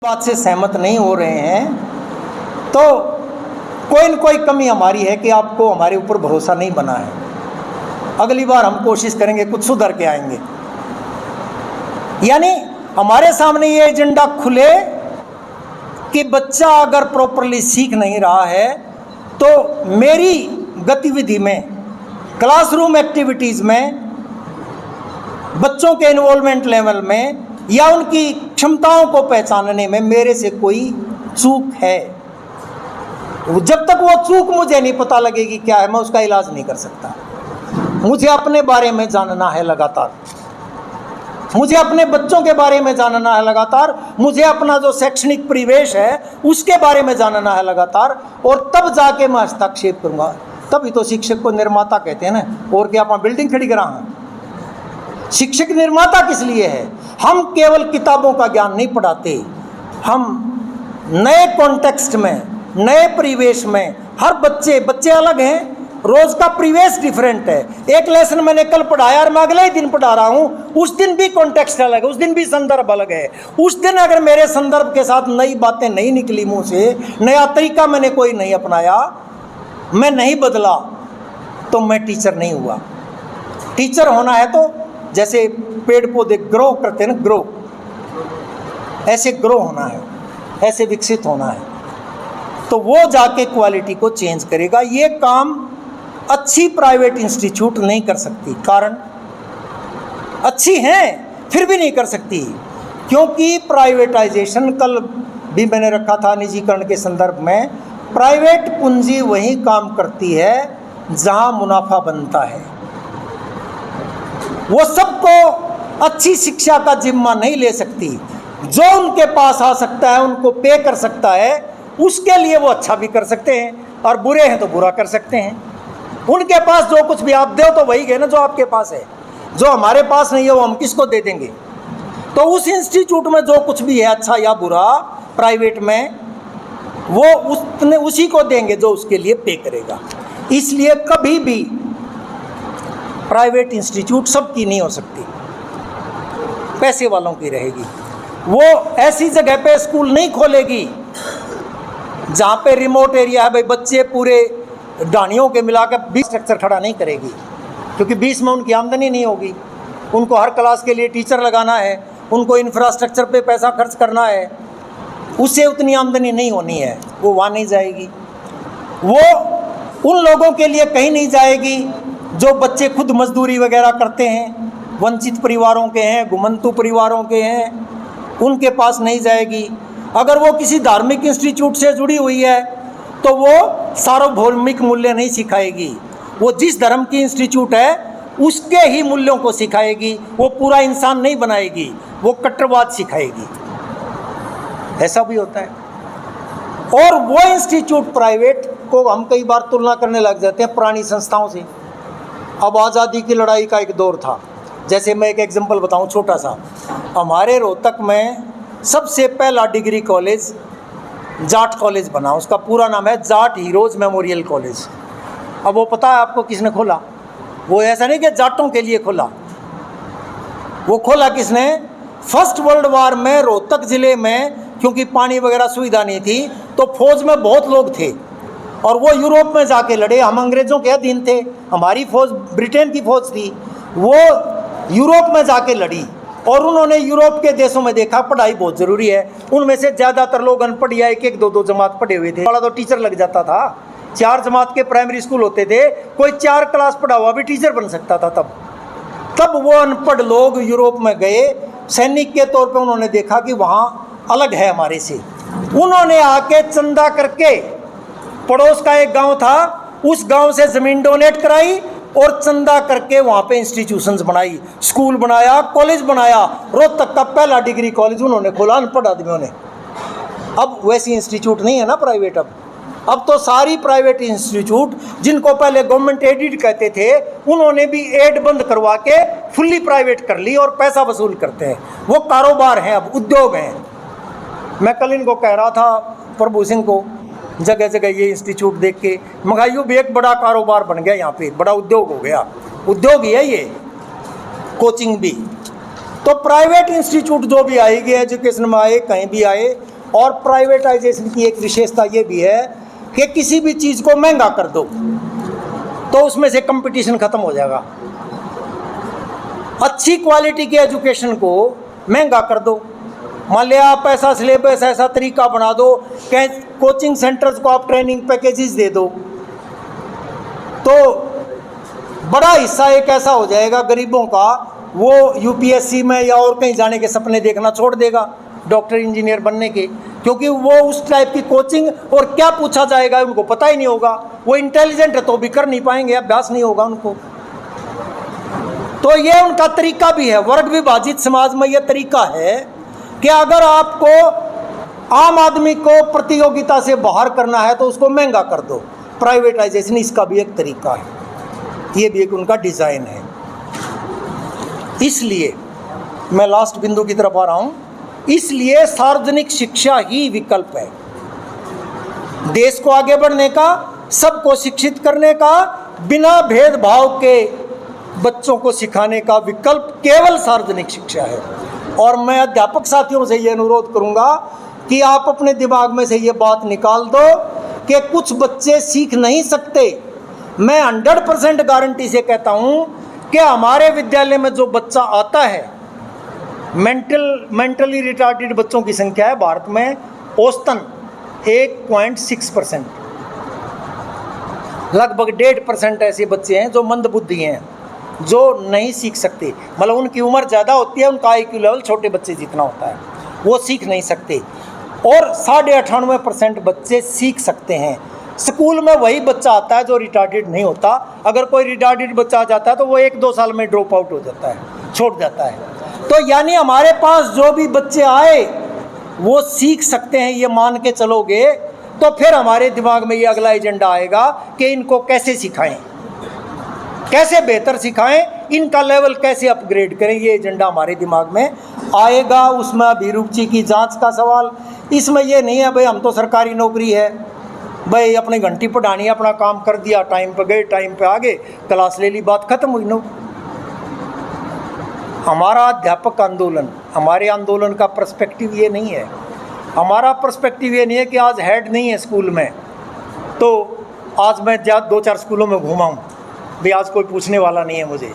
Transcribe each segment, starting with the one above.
बात से सहमत नहीं हो रहे हैं तो कोई न कोई कमी हमारी है कि आपको हमारे ऊपर भरोसा नहीं बना है। अगली बार हम कोशिश करेंगे, कुछ सुधर के आएंगे। यानी हमारे सामने ये एजेंडा खुले कि बच्चा अगर प्रॉपरली सीख नहीं रहा है तो मेरी गतिविधि में, क्लासरूम एक्टिविटीज़ में, बच्चों के इन्वॉल्वमेंट लेवल में या उनकी क्षमताओं को पहचानने में मेरे से कोई चूक है। जब तक वो चूक मुझे नहीं पता लगेगी क्या है, मैं उसका इलाज नहीं कर सकता। मुझे अपने बारे में जानना है लगातार, मुझे अपने बच्चों के बारे में जानना है लगातार, मुझे अपना जो शैक्षणिक परिवेश है उसके बारे में जानना है लगातार, और तब जाके मैं हस्तक्षेप करूँगा। तभी तो शिक्षक को निर्माता कहते हैं ना, और क्या आप बिल्डिंग खड़ी करा हैं। शिक्षक निर्माता किस लिए है? हम केवल किताबों का ज्ञान नहीं पढ़ाते, हम नए कॉन्टेक्स्ट में, नए परिवेश में, हर बच्चे अलग हैं, रोज का परिवेश डिफरेंट है। एक लेसन मैंने कल पढ़ाया और मैं अगले ही दिन पढ़ा रहा हूँ, उस दिन भी कॉन्टेक्स्ट अलग है, उस दिन भी संदर्भ अलग है। उस दिन अगर मेरे संदर्भ के साथ नई बातें नहीं निकली मुँह से, नया तरीका मैंने कोई नहीं अपनाया, मैं नहीं बदला, तो मैं टीचर नहीं हुआ। टीचर होना है तो जैसे पेड़ पौधे ग्रो करते हैं ना, ग्रो, ऐसे ग्रो होना है, ऐसे विकसित होना है, तो वो जाके क्वालिटी को चेंज करेगा। ये काम अच्छी प्राइवेट इंस्टीट्यूट नहीं कर सकती। कारण अच्छी हैं फिर भी नहीं कर सकती, क्योंकि प्राइवेटाइजेशन, कल भी मैंने रखा था निजीकरण के संदर्भ में, प्राइवेट पूंजी वही काम करती है जहां मुनाफा बनता है। वो सबको अच्छी शिक्षा का जिम्मा नहीं ले सकती। जो उनके पास आ सकता है, उनको पे कर सकता है, उसके लिए वो अच्छा भी कर सकते हैं, और बुरे हैं तो बुरा कर सकते हैं। उनके पास जो कुछ भी आप दो तो वही है ना जो आपके पास है। जो हमारे पास नहीं है वो हम किसको दे देंगे? तो उस इंस्टीट्यूट में जो कुछ भी है, अच्छा या बुरा, प्राइवेट में, वो उसी को देंगे जो उसके लिए पे करेगा। इसलिए कभी भी प्राइवेट इंस्टीट्यूट सबकी नहीं हो सकती, पैसे वालों की रहेगी। वो ऐसी जगह पे स्कूल नहीं खोलेगी जहाँ पे रिमोट एरिया है, भाई बच्चे पूरे डानियों के मिलाकर 20 स्ट्रक्चर खड़ा नहीं करेगी, क्योंकि 20 में उनकी आमदनी नहीं होगी। उनको हर क्लास के लिए टीचर लगाना है, उनको इंफ्रास्ट्रक्चर पे पैसा खर्च करना है, उससे उतनी आमदनी नहीं होनी है, वो वहाँ नहीं जाएगी। वो उन लोगों के लिए कहीं नहीं जाएगी जो बच्चे खुद मजदूरी वगैरह करते हैं, वंचित परिवारों के हैं, घुमंतु परिवारों के हैं, उनके पास नहीं जाएगी। अगर वो किसी धार्मिक इंस्टीट्यूट से जुड़ी हुई है तो वो सार्वभौमिक मूल्य नहीं सिखाएगी, वो जिस धर्म की इंस्टीट्यूट है उसके ही मूल्यों को सिखाएगी। वो पूरा इंसान नहीं बनाएगी, वो कट्टरवाद सिखाएगी। ऐसा भी होता है। और वो इंस्टीट्यूट प्राइवेट को हम कई बार तुलना करने लग जाते हैं पुरानी संस्थाओं से। अब आज़ादी की लड़ाई का एक दौर था, जैसे मैं एक एग्जांपल बताऊं छोटा सा। हमारे रोहतक में सबसे पहला डिग्री कॉलेज जाट कॉलेज बना, उसका पूरा नाम है जाट हीरोज़ मेमोरियल कॉलेज। अब वो पता है आपको किसने खोला? वो ऐसा नहीं कि जाटों के लिए खोला, वो खोला किसने? फर्स्ट वर्ल्ड वार में रोहतक ज़िले में, क्योंकि पानी वगैरह सुविधा नहीं थी, तो फौज में बहुत लोग थे और वो यूरोप में जाके लड़े। हम अंग्रेज़ों के अधीन थे, हमारी फ़ौज ब्रिटेन की फ़ौज थी, वो यूरोप में जाके लड़ी, और उन्होंने यूरोप के देशों में देखा पढ़ाई बहुत ज़रूरी है। उनमें से ज़्यादातर लोग अनपढ़ या एक दो जमात पढ़े हुए थे। बड़ा तो टीचर लग जाता था, 4 जमात के प्राइमरी स्कूल होते थे, कोई 4 क्लास पढ़ा हुआ भी टीचर बन सकता था। तब वो अनपढ़ लोग यूरोप में गए, सैनिक के तौर पर उन्होंने देखा कि वहाँ अलग है हमारे से। उन्होंने आके चंदा करके, पड़ोस का एक गांव था, उस गांव से ज़मीन डोनेट कराई और चंदा करके वहाँ पे इंस्टीट्यूशंस बनाई, स्कूल बनाया, कॉलेज बनाया। रोहतक का पहला डिग्री कॉलेज उन्होंने खोला अनपढ़ आदमियों ने। अब वैसी इंस्टीट्यूट नहीं है ना प्राइवेट। अब तो सारी प्राइवेट इंस्टीट्यूट, जिनको पहले गवर्नमेंट एडेड कहते थे, उन्होंने भी एड बंद करवा के फुल्ली प्राइवेट कर ली और पैसा वसूल करते हैं। वो कारोबार हैं, अब उद्योग हैं। मैं कल इनको कह रहा था, प्रभु सिंह को, जगह जगह ये इंस्टीट्यूट देख के मंगाइयो भी एक बड़ा कारोबार बन गया, यहाँ पे बड़ा उद्योग हो गया। उद्योग ही है ये, कोचिंग भी। तो प्राइवेट इंस्टीट्यूट जो भी आएगी, एजुकेशन में आए, कहीं भी आए, और प्राइवेटाइजेशन की एक विशेषता ये भी है कि किसी भी चीज़ को महंगा कर दो तो उसमें से कंपटीशन खत्म हो जाएगा। अच्छी क्वालिटी की एजुकेशन को महंगा कर दो, मान लिया आप ऐसा सिलेबस ऐसा तरीका बना दो, कोचिंग सेंटर्स को आप ट्रेनिंग पैकेजेस दे दो, तो बड़ा हिस्सा एक ऐसा हो जाएगा गरीबों का, वो यूपीएससी में या और कहीं जाने के सपने देखना छोड़ देगा, डॉक्टर इंजीनियर बनने के, क्योंकि वो उस टाइप की कोचिंग और क्या पूछा जाएगा उनको पता ही नहीं होगा। वो इंटेलिजेंट है तो भी कर नहीं पाएंगे, अभ्यास नहीं होगा उनको। तो ये उनका तरीका भी है। वर्ग विभाजित समाज में ये तरीका है कि अगर आपको आम आदमी को प्रतियोगिता से बाहर करना है तो उसको महंगा कर दो। प्राइवेटाइजेशन इसका भी एक तरीका है, ये भी एक उनका डिज़ाइन है। इसलिए मैं लास्ट बिंदु की तरफ आ रहा हूँ। इसलिए सार्वजनिक शिक्षा ही विकल्प है देश को आगे बढ़ने का, सबको शिक्षित करने का, बिना भेदभाव के बच्चों को सिखाने का विकल्प केवल सार्वजनिक शिक्षा है। और मैं अध्यापक साथियों से ये अनुरोध करूँगा कि आप अपने दिमाग में से ये बात निकाल दो कि कुछ बच्चे सीख नहीं सकते। मैं 100% गारंटी से कहता हूँ कि हमारे विद्यालय में जो बच्चा आता है, मेंटली रिटार्डेड बच्चों की संख्या है भारत में औसतन 1.6%, लगभग 1.5% ऐसे बच्चे हैं जो मंदबुद्धि हैं, जो नहीं सीख सकते। मतलब उनकी उम्र ज़्यादा होती है, उनका IQ लेवल छोटे बच्चे जितना होता है, वो सीख नहीं सकते। और 98.5% बच्चे सीख सकते हैं। स्कूल में वही बच्चा आता है जो रिटार्डेड नहीं होता। अगर कोई रिटार्डेड बच्चा आ जाता है तो वो 1-2 साल में ड्रॉप आउट हो जाता है, छोड़ जाता है। तो यानी हमारे पास जो भी बच्चे आए वो सीख सकते हैं, ये मान के चलोगे तो फिर हमारे दिमाग में ये अगला एजेंडा आएगा कि इनको कैसे सिखाएं, कैसे बेहतर सिखाएं, इनका लेवल कैसे अपग्रेड करें, ये एजेंडा हमारे दिमाग में आएगा। उसमें अभिरुचि की जांच का सवाल, इसमें ये नहीं है भाई हम तो सरकारी नौकरी है, भाई अपनी घंटी पढ़ानी, अपना काम कर दिया, टाइम पे गए, टाइम पे आ गए, क्लास ले ली, बात खत्म हुई। नो, हमारा अध्यापक आंदोलन, हमारे आंदोलन का पर्सपेक्टिव ये नहीं है। हमारा पर्सपेक्टिव ये नहीं है कि आज हेड नहीं है स्कूल में तो आज मैं 2-4 स्कूलों में घूमा हूँ, भाई आज कोई पूछने वाला नहीं है मुझे।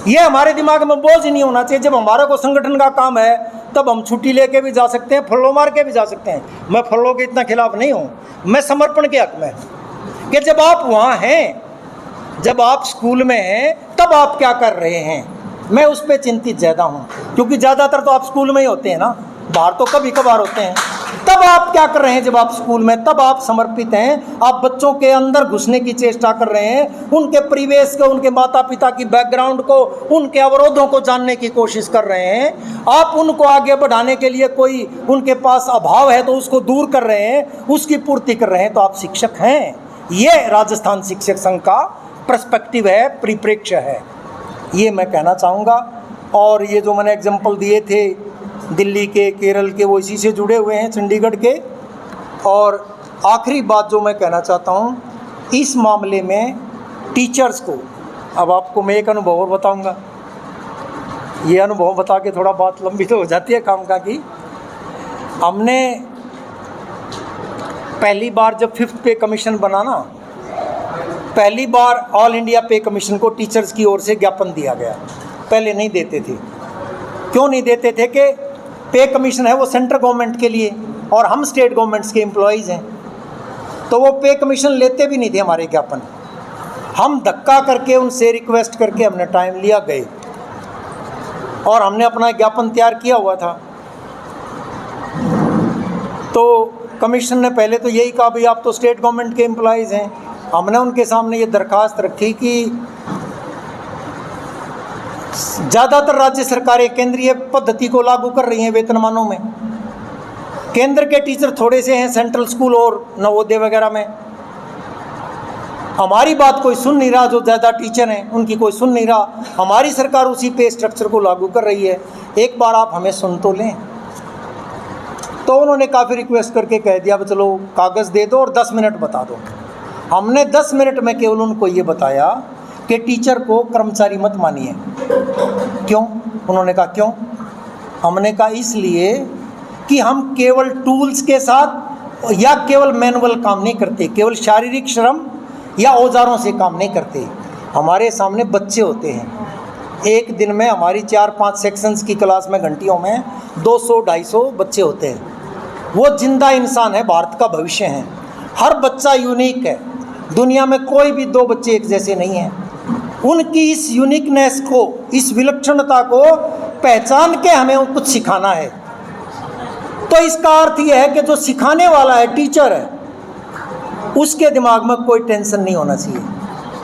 ये हमारे दिमाग में बोझ ही नहीं होना चाहिए। जब हमारा को संगठन का काम है तब हम छुट्टी लेके भी जा सकते हैं, फल्लो मार के भी जा सकते हैं। मैं फल्लो के इतना खिलाफ नहीं हूँ, मैं समर्पण के हक में कि जब आप वहाँ हैं, जब आप स्कूल में हैं, तब आप क्या कर रहे हैं, मैं उस पर चिंतित ज़्यादा हूँ। क्योंकि ज़्यादातर तो आप स्कूल में ही होते हैं ना, बाहर तो कभी कभार होते हैं। तब आप क्या कर रहे हैं जब आप स्कूल में, तब आप समर्पित हैं, आप बच्चों के अंदर घुसने की चेष्टा कर रहे हैं, उनके परिवेश को, उनके माता पिता की बैकग्राउंड को, उनके अवरोधों को जानने की कोशिश कर रहे हैं। आप उनको आगे बढ़ाने के लिए कोई उनके पास अभाव है तो उसको दूर कर रहे हैं, उसकी पूर्ति कर रहे हैं, तो आप शिक्षक हैं। ये राजस्थान शिक्षक संघ का पर्सपेक्टिव है, परिप्रेक्ष्य है, ये मैं कहना चाहूँगा। और ये जो मैंने एग्जाम्पल दिए थे दिल्ली के, केरल के, वो इसी से जुड़े हुए हैं, चंडीगढ़ के। और आखिरी बात जो मैं कहना चाहता हूँ इस मामले में टीचर्स को, अब आपको मैं एक अनुभव और बताऊँगा। ये अनुभव बता के थोड़ा बात लंबी तो हो जाती है काम का कि हमने पहली बार जब 5th पे कमीशन बना ना, पहली बार ऑल इंडिया पे कमीशन को टीचर्स की ओर से ज्ञापन दिया गया। पहले नहीं देते थे। क्यों नहीं देते थे कि पे कमीशन है वो सेंट्रल गवर्नमेंट के लिए और हम स्टेट गवर्नमेंट्स के एम्प्लॉयज़ हैं, तो वो पे कमीशन लेते भी नहीं थे हमारे ज्ञापन। हम धक्का करके उनसे रिक्वेस्ट करके हमने टाइम लिया, गए और हमने अपना ज्ञापन तैयार किया हुआ था। तो कमीशन ने पहले तो यही कहा भाई आप तो स्टेट गवर्नमेंट के एम्प्लॉयज़ हैं। हमने उनके सामने ये दरख्वास्त रखी कि ज़्यादातर राज्य सरकारें केंद्रीय पद्धति को लागू कर रही हैं वेतनमानों में। केंद्र के टीचर थोड़े से हैं सेंट्रल स्कूल और नवोदय वगैरह में। हमारी बात कोई सुन नहीं रहा, जो ज़्यादा टीचर हैं उनकी कोई सुन नहीं रहा। हमारी सरकार उसी पे स्ट्रक्चर को लागू कर रही है, एक बार आप हमें सुन तो लें। तो उन्होंने काफ़ी रिक्वेस्ट करके कह दिया चलो कागज़ दे दो और 10 मिनट बता दो। हमने 10 मिनट में केवल उनको ये बताया कि टीचर को कर्मचारी मत मानिए। क्यों? उन्होंने कहा क्यों? हमने कहा इसलिए कि हम केवल टूल्स के साथ या केवल मैनुअल काम नहीं करते, केवल शारीरिक श्रम या औजारों से काम नहीं करते। हमारे सामने बच्चे होते हैं। एक दिन में हमारी 4-5 सेक्शंस की क्लास में घंटियों में 200-250 बच्चे होते हैं। वो जिंदा इंसान है, भारत का भविष्य है। हर बच्चा यूनिक है, दुनिया में कोई भी 2 बच्चे एक जैसे नहीं हैं। उनकी इस यूनिकनेस को, इस विलक्षणता को पहचान के हमें कुछ सिखाना है। तो इसका अर्थ यह है कि जो सिखाने वाला है, टीचर है, उसके दिमाग में कोई टेंशन नहीं होना चाहिए।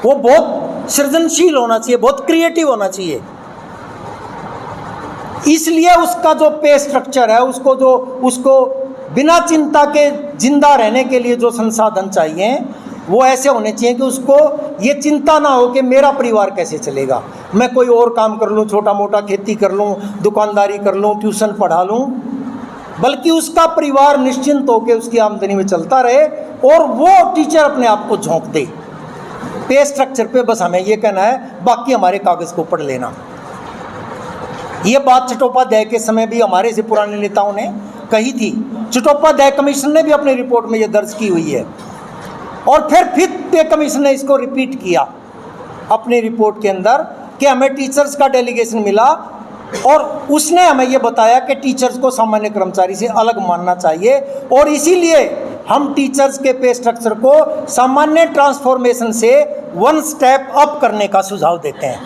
वो बहुत सृजनशील होना चाहिए, बहुत क्रिएटिव होना चाहिए। इसलिए उसका जो पे स्ट्रक्चर है, उसको बिना चिंता के जिंदा रहने के लिए जो संसाधन चाहिए वो ऐसे होने चाहिए कि उसको ये चिंता ना हो कि मेरा परिवार कैसे चलेगा, मैं कोई और काम कर लूँ, छोटा मोटा खेती कर लूँ, दुकानदारी कर लूँ, ट्यूशन पढ़ा लूँ, बल्कि उसका परिवार निश्चिंत होकर उसकी आमदनी में चलता रहे और वो टीचर अपने आप को झोंक दे। पे स्ट्रक्चर पे बस हमें ये कहना है, बाकी हमारे कागज़ को पढ़ लेना। ये बात चट्टोपाध्याय के समय भी हमारे से पुराने नेताओं ने कही थी। चट्टोपाध्याय कमीशन ने भी अपनी रिपोर्ट में ये दर्ज की हुई है और फिर पे कमीशन ने इसको रिपीट किया अपनी रिपोर्ट के अंदर कि हमें टीचर्स का डेलीगेशन मिला और उसने हमें ये बताया कि टीचर्स को सामान्य कर्मचारी से अलग मानना चाहिए और इसीलिए हम टीचर्स के पे स्ट्रक्चर को सामान्य ट्रांसफॉर्मेशन से 1 स्टेप अप करने का सुझाव देते हैं।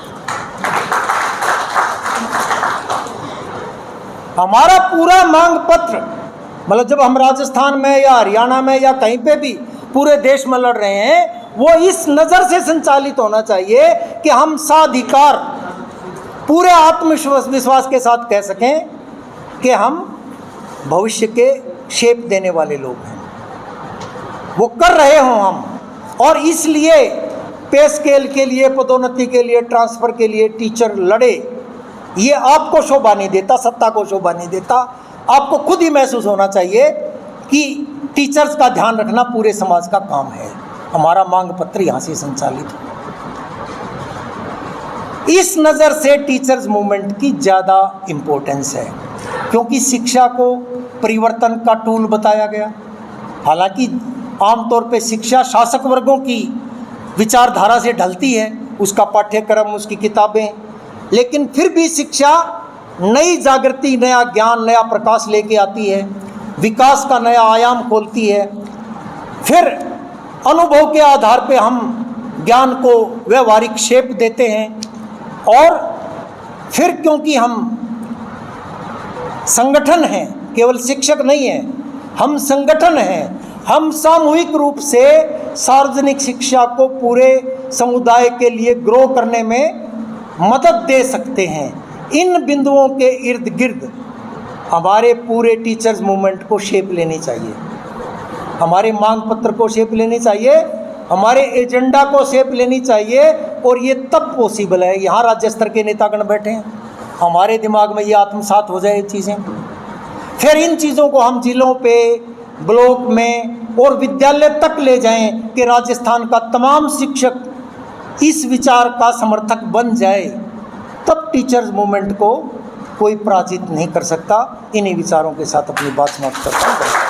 हमारा पूरा मांग पत्र, मतलब जब हम राजस्थान में या हरियाणा में या कहीं पे भी पूरे देश में लड़ रहे हैं, वो इस नज़र से संचालित होना चाहिए कि हम साधिकार पूरे आत्मविश्वास के साथ कह सकें कि हम भविष्य के शेप देने वाले लोग हैं। वो कर रहे हों हम, और इसलिए पे स्केल के लिए, पदोन्नति के लिए, ट्रांसफ़र के लिए टीचर लड़े। ये आपको शोभा नहीं देता, सत्ता को शोभा नहीं देता। आपको खुद ही महसूस होना चाहिए कि टीचर्स का ध्यान रखना पूरे समाज का काम है। हमारा मांग पत्र यहाँ से संचालित है। इस नज़र से टीचर्स मूवमेंट की ज़्यादा इम्पोर्टेंस है, क्योंकि शिक्षा को परिवर्तन का टूल बताया गया। हालांकि आमतौर पे शिक्षा शासक वर्गों की विचारधारा से ढलती है, उसका पाठ्यक्रम, उसकी किताबें, लेकिन फिर भी शिक्षा नई जागृति, नया ज्ञान, नया प्रकाश लेके आती है, विकास का नया आयाम खोलती है। फिर अनुभव के आधार पे हम ज्ञान को व्यवहारिक शेप देते हैं और फिर क्योंकि हम संगठन हैं, केवल शिक्षक नहीं हैं, हम संगठन हैं, हम सामूहिक रूप से सार्वजनिक शिक्षा को पूरे समुदाय के लिए ग्रो करने में मदद दे सकते हैं। इन बिंदुओं के इर्द गिर्द हमारे पूरे टीचर्स मूवमेंट को शेप लेनी चाहिए, हमारे मांग पत्र को शेप लेनी चाहिए, हमारे एजेंडा को शेप लेनी चाहिए। और ये तब पॉसिबल है, यहाँ राज्य स्तर के नेतागण बैठे हैं, हमारे दिमाग में ये आत्मसात हो जाए चीज़ें, फिर इन चीज़ों को हम जिलों पे, ब्लॉक में और विद्यालय तक ले जाएं कि राजस्थान का तमाम शिक्षक इस विचार का समर्थक बन जाए, तब टीचर्स मूवमेंट को कोई पराजित नहीं कर सकता। इन्हीं विचारों के साथ अपनी बात समाप्त करता हूँ।